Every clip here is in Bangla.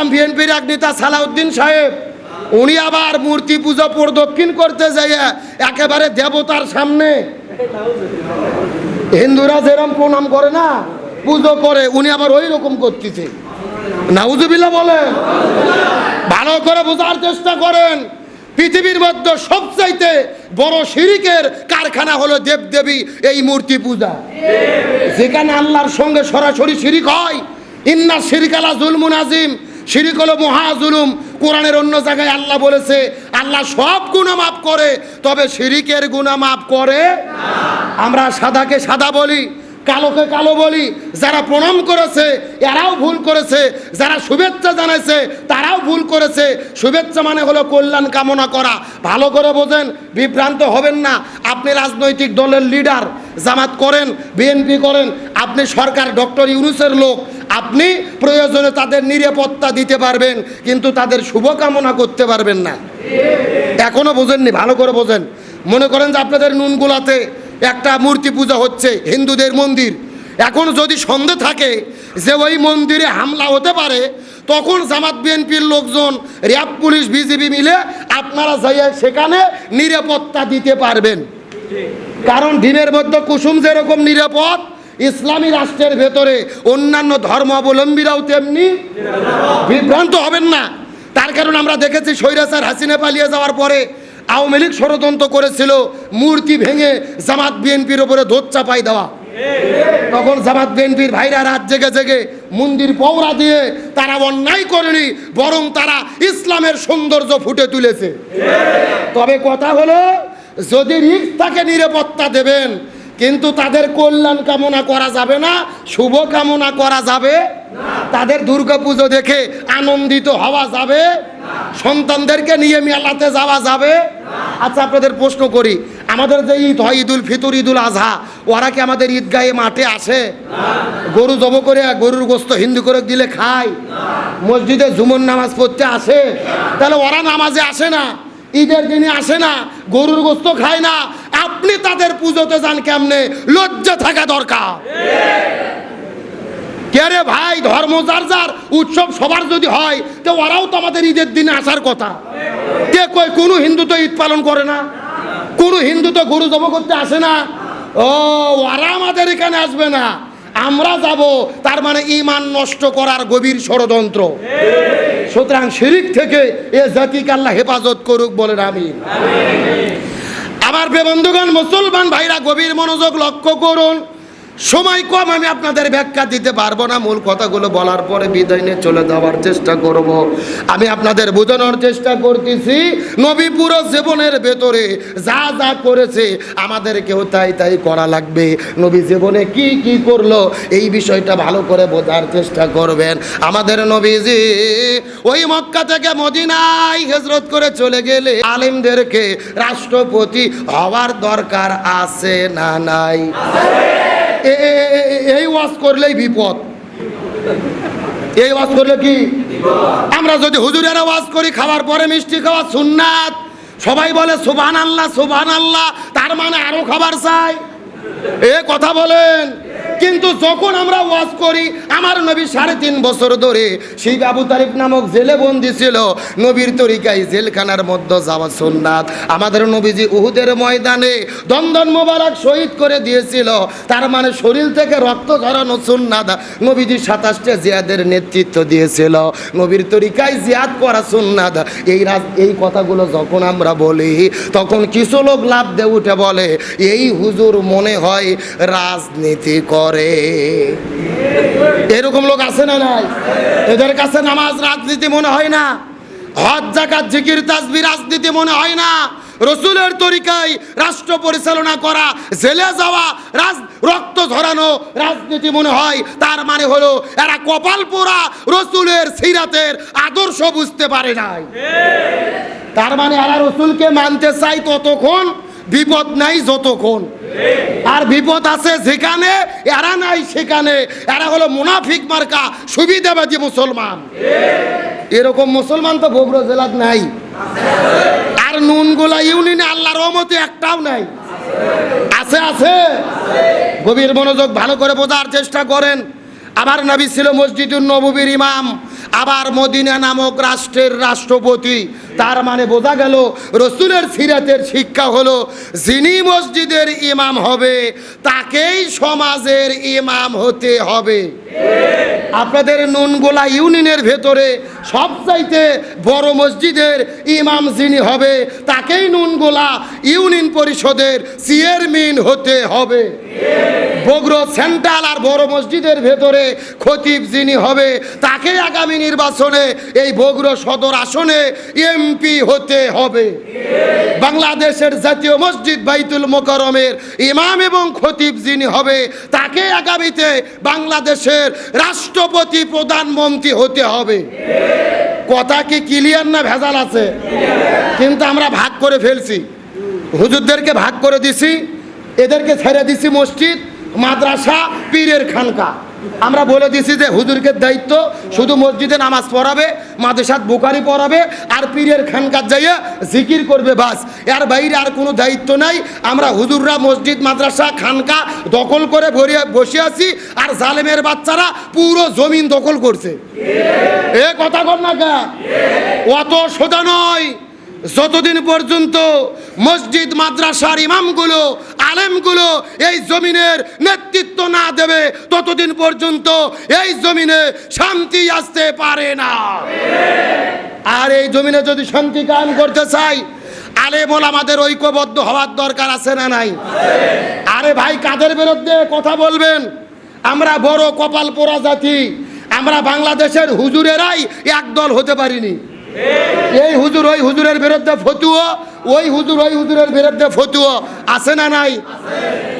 বিএনপির এক নেতা সালাউদ্দিন সাহেব উনি আবার মূর্তি পূজা প্রদক্ষিণ করতে যাইয়া একেবারে দেবতার সামনে হিন্দুরা যেরকম প্রণাম করে না পুজো করে উনি আবার ওই রকম করতেছে। নাউজুবিল্লাহ বলেন। ভালো করে বোঝার চেষ্টা করেন, পৃথিবীর মধ্যে সবচাইতে বড় শিরিকের কারখানা হলো দেবদেবী এই মূর্তি পূজা। যেখানে আল্লাহর সঙ্গে সরাসরি শিরিক হয়, ইন্না শিরকালা জুলমুন আজিম, শিরিক হলো মহা জুলুম। কোরআনের অন্য জায়গায় আল্লাহ বলেছে আল্লাহ সব গুনাহ মাফ করে, তবে শিরিকের গুনাহ মাফ করে না। আমরা সাদাকে সাদা বলি, কালোকে কালো বলি। যারা প্রণাম করেছে এরাও ভুল করেছে, যারা শুভেচ্ছা জানাইছে তারাও ভুল করেছে। শুভেচ্ছা মানে হলো কল্যাণ কামনা করা। ভালো করে বোঝেন, বিভ্রান্ত হবেন না। আপনি রাজনৈতিক দলের লিডার, জামাত করেন, বিএনপি করেন, আপনি সরকার ডক্টর ইউনূসের লোক, আপনি প্রয়োজনে তাদের নিরাপত্তা দিতে পারবেন, কিন্তু তাদের শুভকামনা করতে পারবেন না। এখনো বোঝেননি? ভালো করে বোঝেন। মনে করেন যে আপনাদের নুনগুলাতে একটা মূর্তি পূজা হচ্ছে, হিন্দুদের মন্দির। এখন যদি সন্দেহ থাকে যে ওই মন্দিরে হামলা হতে পারে, তখন জামাত বিএনপির লোকজন, র্যাব, পুলিশ, বিজিবি মিলে আপনারা যাইয়া সেখানে নিরাপত্তা দিতে পারবেন। কারণ ডিমের মধ্যে কুসুম যেরকম নিরাপদ, ইসলামী রাষ্ট্রের ভেতরে অন্যান্য ধর্মাবলম্বীরাও তেমনি বিভ্রান্ত হবেন না। তার কারণ আমরা দেখেছি স্বৈরাচার হাসিনা পালিয়ে যাওয়ার পরে আওয়ামী লীগ ষড়যন্ত্র করেছিল মূর্তি ভেঙে জামাত বিএনপির উপরে দোষ চাপাই দেওয়া। তখন জামাত বিএনপির ভাইরা রাত জেগে জেগে মন্দির পৌরা দিয়ে তারা অন্যায় করেনি, বরং তারা ইসলামের সৌন্দর্য ফুটে তুলেছে। তবে কথা হলো, যদি রিস্ক থাকে নিরাপত্তা দেবেন, কিন্তু তাদের কল্যাণ কামনা করা যাবে না, শুভ কামনা করা যাবে না। তাদের দুর্গাপুজো দেখে আনন্দিত হওয়া যাবে না। সন্তানদেরকে নিয়ে মেলাতে যাওয়া যাবে না। আচ্ছা, আপনাদের প্রশ্ন করি, আমাদের যে ঈদ হয়, ঈদুল ফিতর, ঈদুল আজহা, ওরা কি আমাদের ঈদগাহে মাঠে আসে? গরু জব করে গরুর গোস্ত হিন্দু করে দিলে খায়? মসজিদে জুমুর নামাজ পড়তে আসে? তাহলে ওরা নামাজে আসে না, ঈদের দিনে আসে না, গরুর গোস্ত খায় না, আপনি তাদের পুজোতে যান কেমনে? লজ্জা থাকা দরকার। কে রে ভাই, ধর্ম যার যার, উৎসব সবার যদি হয়, তো ওরাও তো আমাদের ঈদের দিনে আসার কথা। কে কই? কোনো হিন্দু তো ঈদ পালন করে না, কোনো হিন্দু তো গরু জব করতে আসে না। ও, ওরা আমাদের এখানে আসবে না, আমরা যাব, তার মানে ঈমান নষ্ট করার গভীর ষড়যন্ত্র। সুতরাং শিরিক থেকে এ জাতিকে আল্লাহ হেফাজত করুক, বলেন আমিন। আমার প্রিয় বন্ধুগণ, মুসলমান ভাইরা, গভীর মনোযোগ লক্ষ্য করুন। সময় কম, আমি আপনাদের ব্যাখ্যা দিতে পারবো না। মূল কথাগুলো বলার পরে বিদায় নিয়ে চলে যাওয়ার চেষ্টা করব। আমি আপনাদের বোঝানোর চেষ্টা করতেছি, নবী পুরো জীবনের ভেতরে যা যা করেছে আমাদেরকেও তাই তাই করা লাগবে। নবী জীবনে কি কি করলো এই বিষয়টা ভালো করে বোঝার চেষ্টা করবেন। আমাদের নবীজি ওই মক্কা থেকে মদিনায় হিজরত করে চলে গেলে আলেমদেরকে রাষ্ট্রপতি হওয়ার দরকার আছে না নাই? এই ওয়াজ করলেই বিপদ। এই ওয়াজ করলে কি? আমরা যদি হুজুরেরা ওয়াজ করি, খাওয়ার পরে মিষ্টি খাওয়া সুন্নাত, সবাই বলে সুবহানাল্লাহ সুবহানাল্লাহ, তার মানে আরো খাবার চাই, এ কথা বলেন। কিন্তু যখন আমরা ওয়াজ করি, আমার নবী 3.5 বছর ধরে সেই আবু তালিব নামক জেলে বন্দি ছিল, নবীর তরিকায় জেলখানার মধ্যে যাওয়া সুন্নাত। আমাদের নবীজি উহুদের ময়দানে দন্দন মোবারক শহীদ করে দিয়েছিল, তার মানে শরীর থেকে রক্ত ঝরানো সুন্নাত। নবীজি 27টা জিহাদের নেতৃত্ব দিয়েছিল, নবীর তরিকায় জিহাদ করা সুন্নাত। এই কথাগুলো যখন আমরা বলি, তখন কিছু লোক লাভ দিয়ে উঠে বলে, এই হুজুর মনে হয় রাজনীতি করে। এরকম লোক আছে না নাই? এদের কাছে নামাজ রাজনীতি মনে হয় না, হজ যাকাত জিকির তাসবিহ রাজনীতি মনে হয় না, রসুলের তরিকায় রাষ্ট্র পরিচালনা করা, জেলে যাওয়া, রক্ত ঝরানো রাজনীতি মনে হয়। তার মানে হলো এরা কপাল পোড়া রসুলের সিরাতের আদর্শ বুঝতে পারে নাই। তার মানে এরা রসুলকে মানতে চাই ততক্ষণ, বিপদ নাই যতক্ষণ। আর বিপদ আছে যেখানে, এরা নাই সেখানে। এরা হলো মুনাফিক মার্কা সুবিধাবাদী মুসলমান। এরকম মুসলমান তো বগুড়া জেলাত নাই, আর নুনগুলা ইউনিয়নে আল্লাহর রহমতে একটাও নাই। আছে আছে। গভীর মনোযোগ ভালো করে বোঝার চেষ্টা করেন। আমার নবী ছিল মসজিদুন নববীর ইমাম, আবার মদিনা নামক রাষ্ট্রের রাষ্ট্রপতি। তার মানে বোঝা গেল রসুলের সিরাতের শিক্ষা হলো যিনি মসজিদের ইমাম হবে তাকেই সমাজের ইমাম হতে হবে। আপনাদের নুনগোলা ইউনিয়নের ভেতরে সবচাইতে বড় মসজিদের ইমাম যিনি হবে তাকেই নুনগোলা ইউনিয়ন পরিষদের চেয়ারম্যান হতে হবে। বগুড়া সেন্ট্রাল আর বড় মসজিদের ভেতরে খতিব যিনি হবে তাকে আগামী নির্বাচনে এই বগুড়া সদর আসনে এমপি হতে হবে। বাংলাদেশের জাতীয় মসজিদ বাইতুল মোকাররমের ইমাম এবং খতিব যিনি হবে তাকে আগামীতে বাংলাদেশের রাষ্ট্রপতি প্রধানমন্ত্রী হতে হবে। কথা কি ক্লিয়ার না ভেজাল আছে? কিন্তু আমরা ভাগ করে ফেলছি, হুজুরদেরকে ভাগ করে দিছি, এদেরকে ছেড়ে দিছি মসজিদ, মাদ্রাসা, পীরের খানকা। আমরা বলে দিছি যে হুজুরকে দায়িত্ব শুধু মসজিদে নামাজ পড়াবে, মাদ্রাসাত বুখারি পড়াবে আর পীরের খানকার যাইয়া জিকির করবে, বাস। এর বাইরে আর কোনো দায়িত্ব নাই। আমরা হুজুররা মসজিদ, মাদ্রাসা, খানকা দখল করে বসে আছি আর জালেমের বাচ্চারা পুরো জমিন দখল করছে। এ কথা কর না কা? অত সোজা নয়। যতদিন পর্যন্ত মসজিদ মাদ্রাসার ইমামগুলো, আলেমগুলো এই জমিনের নেতৃত্ব না দেবে ততদিন পর্যন্ত এই জমিনে শান্তি আসতে পারে না। আর এই জমিনে যদি শান্তি কায়েম করতে চাই আলেম ওলামাদের ঐক্যবদ্ধ হওয়ার দরকার আছে না নাই? আরে ভাই, কাদের বিরুদ্ধে কথা বলবেন? আমরা বড় কপাল পোড়া জাতি, আমরা বাংলাদেশের হুজুরেরাই একদল হতে পারিনি। এই হুজুর ওই হুজুরের বিরুদ্ধে ফতুয়া, ওই হুজুর ওই হুজুরের বিরুদ্ধে ফতুয়া, আছে না নাই?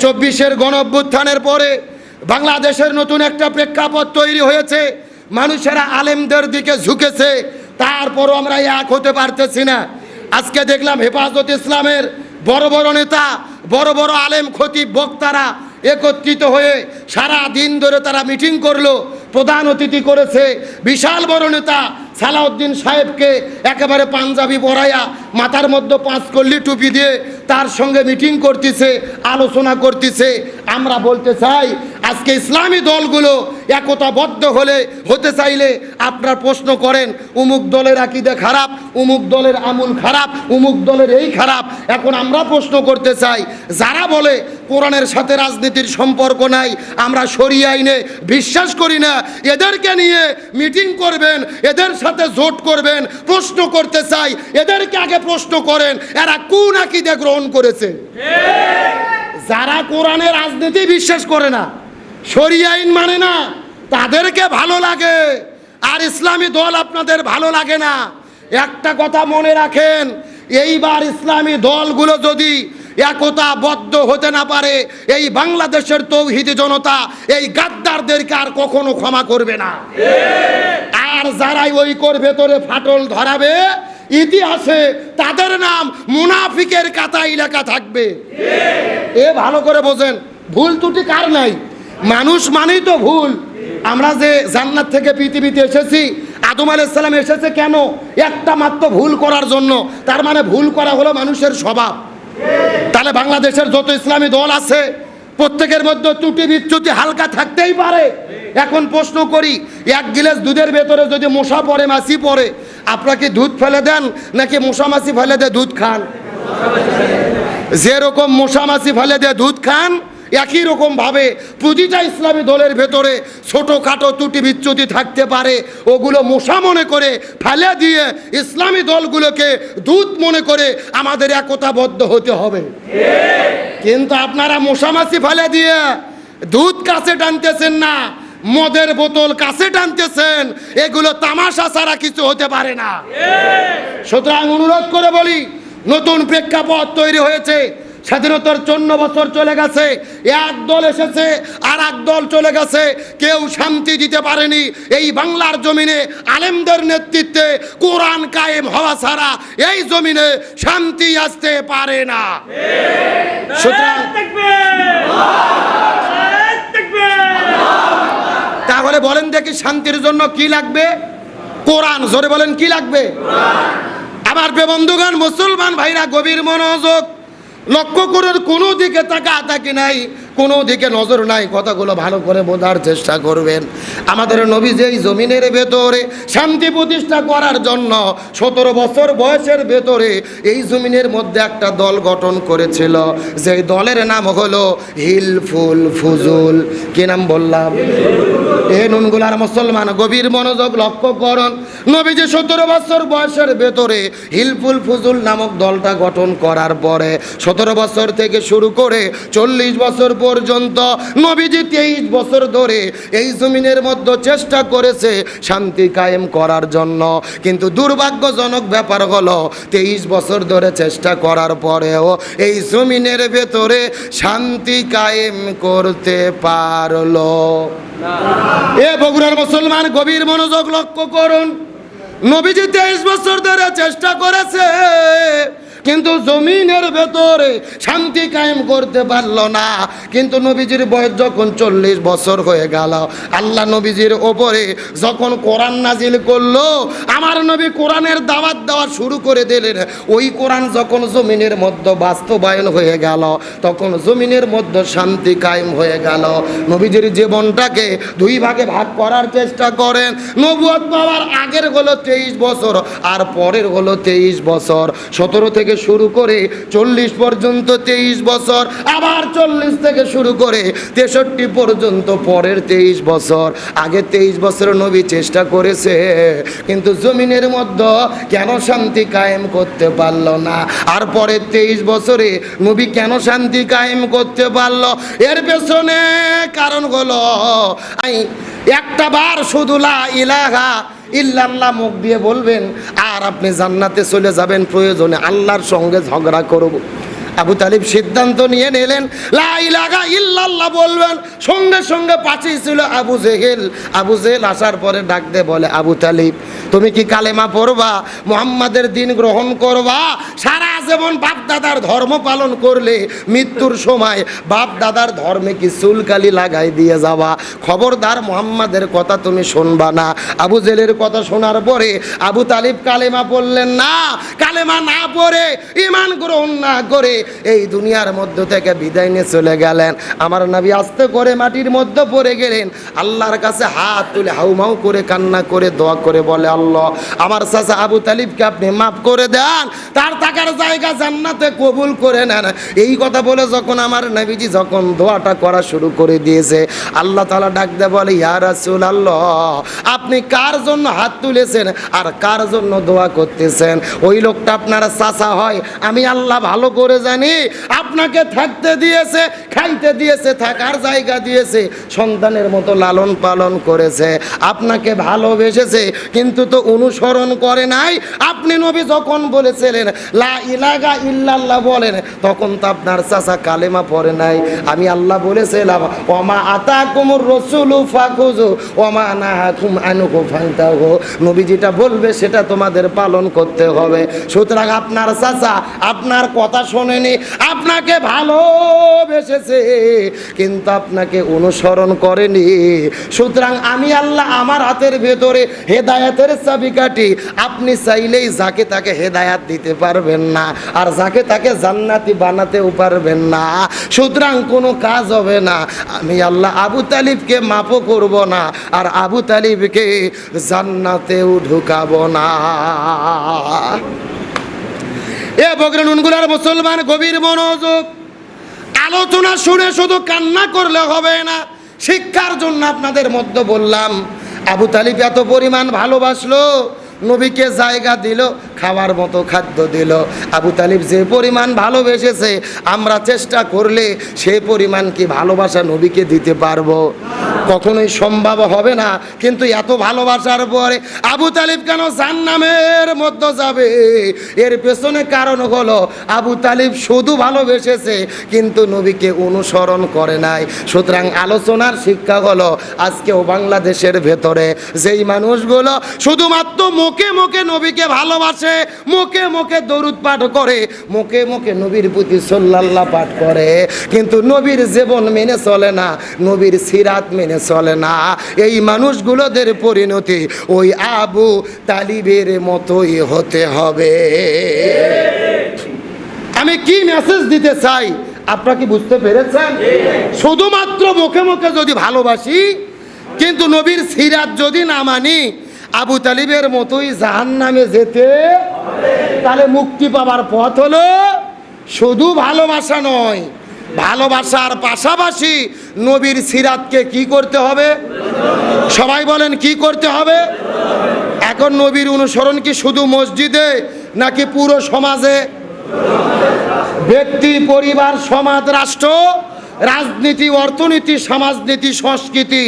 24-এর গণঅভ্যুত্থানের পরে বাংলাদেশের নতুন একটা প্রেক্ষাপট তৈরি হয়েছে, মানুষেরা আলেমদের দিকে ঝুঁকেছে, তারপরও আমরা এক হতে পারতেছি না। আজকে দেখলাম হেফাজত ইসলামের বড় বড় নেতা, বড় বড় আলেম, খতিব, বক্তারা একত্রিত হয়ে সারা দিন ধরে তারা মিটিং করলো, প্রধান অতিথি করেছে বিশাল বড় নেতা সালাউদ্দিন সাহেবকে, একেবারে পাঞ্জাবি পরাইয়া মাথার মধ্যে 5 কল্লি টুপি দিয়ে তার সঙ্গে মিটিং করতেছে, আলোচনা করতেছে। আমরা বলতে চাই আজকে ইসলামী দলগুলো একতাবদ্ধ হতে চাইলে আপনারা প্রশ্ন করেন উমুক দলের আকীদা খারাপ, উমুক দলের আমল খারাপ, উমুক দলের এই খারাপ। এখন আমরা প্রশ্ন করতে চাই, যারা বলে কোরআনের সাথে রাজনীতির সম্পর্ক নাই, আমরা শরিয়া আইনে বিশ্বাস করি না, এদেরকে নিয়ে মিটিং করবেন, এদের সাথে জোট করবেন, প্রশ্ন করতে চাই এদেরকে আগে প্রশ্ন করেন এরা কোন আকীদা গ্রহণ করেছে। যারা কোরআনের রাজনীতি বিশ্বাস করে না, শরিয়া আইন মানে না, তাদেরকে ভালো লাগে, আর ইসলামী দল আপনাদের ভালো লাগে না। একটা কথা মনে রাখেন, এইবার ইসলামী দলগুলো যদি একতাবদ্ধ হতে না পারে এই বাংলাদেশের তৌহিদি জনতা এই গাদ্দারদেরকে আর কখনো ক্ষমা করবে না। আর যারাই ঐক্যের ভেতরে ফাটল ধরাবে ইতিহাসে তাদের নাম মুনাফিকের কাতায় লেখা থাকবে। এ ভালো করে বোঝেন, ভুল ত্রুটি কার নাই? মানুষ মানেই তো ভুল। আমরা যে জান্নাত থেকে পৃথিবীতে এসেছি, আদম আলাইহিস সালাম এসেছে কেন? একটা মাত্র ভুল করার জন্য। তার মানে ভুল করা হলো মানুষের স্বভাব। তাহলে বাংলাদেশের যত ইসলামী দল আছে প্রত্যেকের মধ্যে ত্রুটি বিচ্যুতি হালকা থাকতেই পারে। এখন প্রশ্ন করি, 1 গিলাস দুধের ভেতরে যদি মশা পড়ে, মাছি পড়ে, আপনারা কি দুধ ফেলে দেন নাকি মশা মাছি ফেলে দিয়ে দুধ খান? যেরকম মশা মাছি ফেলে দিয়ে দুধ খান, একই রকম ভাবে প্রতিটা ইসলামী দলের ভেতরে ছোটোখাটো ত্রুটি বিচ্যুতি থাকতে পারে, ওগুলো মশা মনে করে ফেলে দিয়ে ইসলামী দলগুলোকে দুধ মনে করে আমাদের একতাবদ্ধ হতে হবে। কিন্তু আপনারা মশা মাছি ফেলে দিয়ে দুধ কাছে টানতেছেন না, মদের বোতল কাছে টানতেছেন, এগুলো তামাশা ছাড়া কিছু হতে পারে না। সুতরাং অনুরোধ করে বলি, নতুন প্রেক্ষাপট তৈরি হয়েছে, স্বাধীনতার 54 বছর চলে গেছে, এক দল এসেছে আর এক দল চলে গেছে, কেউ শান্তি দিতে পারেনি। এই বাংলার জমিনে আলেমদের নেতৃত্বে কোরআন কায়েম হওয়া ছাড়া এই জমিনে শান্তি আসতে পারে না। সুতরাং তাহলে বলেন দেখি, শান্তির জন্য কি লাগবে? কোরআন। জোরে বলেন, কি লাগবে? আমার বন্ধুগণ, মুসলমান ভাইরা গভীর মনোযোগ লক্ষ্য করুন, কোনো দিকে তাকাতাকি নাই, কোনো দিকে নজর নাই। কথাগুলো ভালো করে বোঝার চেষ্টা করবেন। আমাদের নবী যেই জমিনের ভেতরে শান্তি প্রতিষ্ঠা করার জন্য 17 বছর বয়সের ভেতরে এই জমিনের মধ্যে একটা দল গঠন করেছিল, যেই দলের নাম হলো হিলফুল ফুজুল। কি নাম বললাম? এ নুনগুলার মুসলমান গভীর মনোযোগ লক্ষ্য করুন। নবীজি 17 বছর বয়সের ভেতরে হিলফুল ফুজুল নামক দলটা গঠন করার পরে 17 বছর থেকে শুরু করে 40 বছর পর্যন্ত নবীজি 23 বছর ধরে এই জমিনের মধ্যে চেষ্টা করেছে শান্তি কায়েম করার জন্য। কিন্তু দুর্ভাগ্যজনক ব্যাপার হলো 23 বছর ধরে চেষ্টা করার পরেও এই জমিনের ভেতরে শান্তি কায়েম করতে পারলো এ বগুড়ার মুসলমান গভীর মনোযোগ লক্ষ্য করুন। নবীজি 23 বছর ধরে চেষ্টা করেছে, কিন্তু জমিনের ভেতরে শান্তি কায়েম করতে পারলো না। কিন্তু নবীজির বয়স যখন 40 বছর হয়ে গেল, আল্লাহ নবীজির ওপরে যখন কোরআন নাজিল করলো, আমার নবী কোরআনের দাওয়াত দেওয়া শুরু করে দিলেন। ওই কোরআন যখন জমিনের মধ্যে বাস্তবায়ন হয়ে গেল, তখন জমিনের মধ্যে শান্তি কায়েম হয়ে গেল। নবীজির জীবনটাকে 2 ভাগে ভাগ করার চেষ্টা করেন। নবুয়ত পাওয়ার আগের হলো 23 বছর, আর পরের হলো 23 বছর। 17 থেকে শুরু করে 40 পর্যন্ত 23 বছর, আবার 40 থেকে শুরু করে 63 পর্যন্ত পরের 23 বছর। আগে 23 বছর নবী চেষ্টা করেছে, কিন্তু জমিনের মধ্যে কেন শান্তি কায়েম করতে পারলো না? আর পরের 23 বছরে নবী কেন শান্তি কায়েম করতে পারলো? এর পেছনে কারণ হলো একটা বার শুধু লা ইলাহা ইল্লাল্লাহ মুখ দিয়ে বলবেন, আর আপনি জান্নাতে চলে যাবেন। প্রয়োজনে আল্লাহর সঙ্গে ঝগড়া করব। আবু তালিব সিদ্ধান্ত নিয়ে নিলেন লা ইলাহা ইল্লাল্লাহ বলবেন। সঙ্গে সঙ্গে পাশেই ছিল আবু জেহেল। আবু জেহেল আসার পরে ডাক দিয়ে বলে, আবু তালিব তুমি কি কালেমা পড়বা, মুহাম্মাদের দিন গ্রহণ করবা? সারা জীবন বাপ দাদার ধর্ম পালন করলে মৃত্যুর সময় বাপ দাদার ধর্মে কি চুলকালি লাগাই দিয়ে যাবা? খবরদার মুহাম্মাদের কথা তুমি শুনবা না। আবু জেহেলের কথা শোনার পরে আবু তালিব কালেমা পড়লেন না। কালেমা না পড়ে, ঈমান গ্রহণ না করে এই দুনিয়ার মধ্য থেকে বিদায় নিয়ে চলে গেলেন। আমার নবী আস্তে করে মাটির মধ্যে পড়ে গেলেন। আল্লাহর কাছে হাত তুলে হাউমাউ করে কান্না করে দোয়া করে বলে, আল্লাহ আমার চাচা আবু তালিবকে আপনি মাফ করে দেন, তার থাকার জায়গা জান্নাতে কবুল করে নেন। এই কথা বলে যখন আমার নবীজি যখন দোয়াটা করা শুরু করে দিয়েছে, আল্লাহ তাআলা ডাক দিয়ে বলে, ইয়া রাসূলুল্লাহ আপনি কার জন্য হাত তুলেছেন আর কার জন্য দোয়া করতেছেন? ওই লোকটা আপনার চাচা হয়, আমি আল্লাহ ভালো করে জানি। আপনাকে থাকতে দিয়েছে, খাইতে দিয়েছে, থাকার জায়গা দিয়েছে, সন্তানের মতো লালন পালন করেছে, আপনাকে ভালোবেসেছে, কিন্তু তো অনুসরণ করে নাই। আপনি নবী যখন বলেছিলেন লা ইলাহা ইল্লাল্লাহ বলেন, তখন তো আপনার চাচা কালেমা পড়ে নাই। আমি আল্লাহ বলেছিলাম ওমা আতাকুমুর রাসূলু ফাখুযু ওমা নাহাকুম আনহু ফান্তাহু। নবী যেটা বলবে সেটা তোমাদের পালন করতে হবে। সুতরাং আপনার চাচা আপনার কথা শোনেনি, আপনাকে ভালোবেসেছে, কিন্তু আপনাকে অনুসরণ করেনি। সুতরাং আমি আল্লাহ আমার হাতের ভেতরে হেদায়েতের চাবিকাঠি। আপনি চাইলেই যাকে তাকে হেদায়েত দিতে পারবেন না, আর যাকে তাকে জান্নাতি বানাতেও পারবেন না। সুতরাং কোনো কাজ হবে না। আমি আল্লাহ আবু তালিবকে মাফও করব না, আর আবু তালিবকে জান্নাতেও ঢুকাবো না। এ বগুড়া নুনগুলার মুসলমান গভীর মনোযোগ। আলোচনা শুনে শুধু কান্না করলে হবে না, শিক্ষার জন্য আপনাদের মধ্যে বললাম। আবু তালিব এত পরিমাণ ভালোবাসলো, নবীকে জায়গা দিল, খাওয়ার মতো খাদ্য দিল। আবু তালিব যে পরিমাণ ভালোবেসেছে, আমরা চেষ্টা করলে সে পরিমাণ কি ভালোবাসা নবীকে দিতে পারবো? কখনোই সম্ভব হবে না। কিন্তু এত ভালোবাসার পরে আবু তালিব কেন জাহান্নামের মধ্যে যাবে? এর পেছনে কারণ হলো আবু তালিব শুধু ভালোবেসেছে, কিন্তু নবীকে অনুসরণ করে নাই। সুতরাং আলোচনার শিক্ষা হলো, আজকেও বাংলাদেশের ভেতরে যেই মানুষগুলো শুধুমাত্র মুখে মুখে নবীকে ভালোবাসে, মুখে মুখে দরুদ পাঠ করে, মুখে মুখে নবীর প্রতি সাল্লাল্লাহু পাঠ করে, কিন্তু নবীর জীবন মেনে চলে না, নবীর সিরাত মেনে চলে না, এই মানুষগুলোদের পরিণতি ওই আবু তালিবের মতোই হতে হবে। আমি কি মেসেজ দিতে চাই? আপনারা কি বুঝতে পেরেছেন? শুধুমাত্র মুখে মুখে যদি ভালোবাসি কিন্তু নবীর সিরাত যদি না মানি, আবু তালিবের মতোই জাহান্নামে যেতে, তাহলে মুক্তি পাবার পথ হলো শুধু ভালোবাসা নয়, ভালোবাসার পাশাপাশি নবীর সিরাতকে কি করতে হবে? সবাই বলেন কি করতে হবে? এখন নবীর অনুসরণ কি শুধু মসজিদে নাকি পুরো সমাজে? ব্যক্তি, পরিবার, সমাজ, রাষ্ট্র, রাজনীতি, অর্থনীতি, সমাজনীতি, সংস্কৃতি,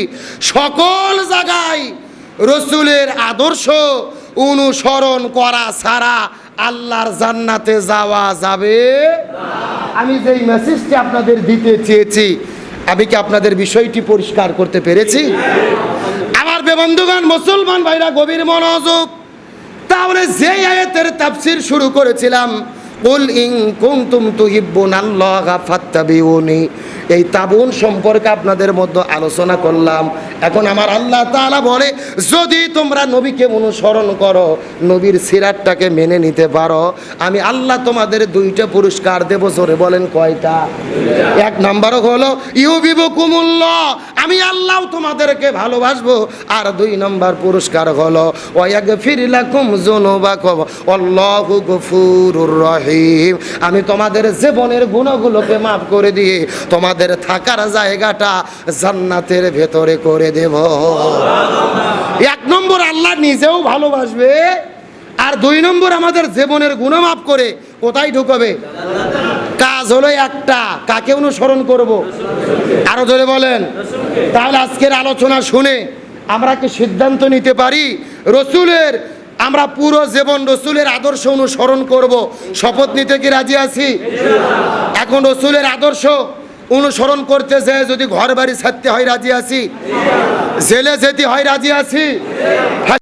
সকল জায়গায় রসুলের আদর্শ অনুসরণ করা ছাড়া আল্লাহর জান্নাতে যাওয়া যাবে। আমি যেই মেসেজটি আপনাদের দিতে চেয়েছি, আমি কি আপনাদের বিষয়টি পরিষ্কার করতে পেরেছি? আমার বন্ধুগণ, মুসলমান ভাইরা গভীর মনোযোগ। তাহলে যে আয়াতের তাফসীর শুরু করেছিলাম, কুল ইন কুনতুম তুহিব্বুনাল্লাহা ফাত্তাবিউনি, এই তাবুন সম্পর্কে আপনাদের মধ্যে আলোচনা করলাম। এখন আমার আল্লাহ তাআলা বলে, যদি তোমরা নবীকে অনুসরণ করো, নবীর সিরাতটাকে মেনে নিতে পারো, আমি আল্লাহ তোমাদের দুইটা পুরস্কার দেব। জোরে বলেন কয়টা? এক নম্বর হলো ইউবিবুকুমুল্লাহ, আমি আল্লাহ তোমাদেরকে ভালোবাসবো। আর দুই নম্বর পুরস্কার হলো ওয়াগফির লাকুম যুনুবাকুম আল্লাহু গফুরুর রহিম, আমি তোমাদের জীবনের গুনাহগুলোকে মাফ করে দিয়ে তোমাদের থাকার জায়গাটা জান্নাতের ভেতরে করে দেব। এক নম্বর আল্লাহ নিজেও ভালোবাসবে, আর দুই নম্বর আমাদের জীবনের গুনাহ মাফ করে কোথায় ঢুকাবে? কাজ হলো একটা, কাকে অনুসরণ করব? আরো জোরে বলেন। তাহলে আজকের আলোচনা শুনে আমরা কি সিদ্ধান্ত নিতে পারি রসুলের, আমরা পুরো জীবন রসুলের আদর্শ অনুসরণ করব? শপথ নিতে কি রাজি আছি? এখন রসুলের আদর্শ অনুসরণ করতে যেয়ে যদি ঘর বাড়ি ছাড়তে হয় রাজি আছি? জেলে যেতে হয় রাজি আছি?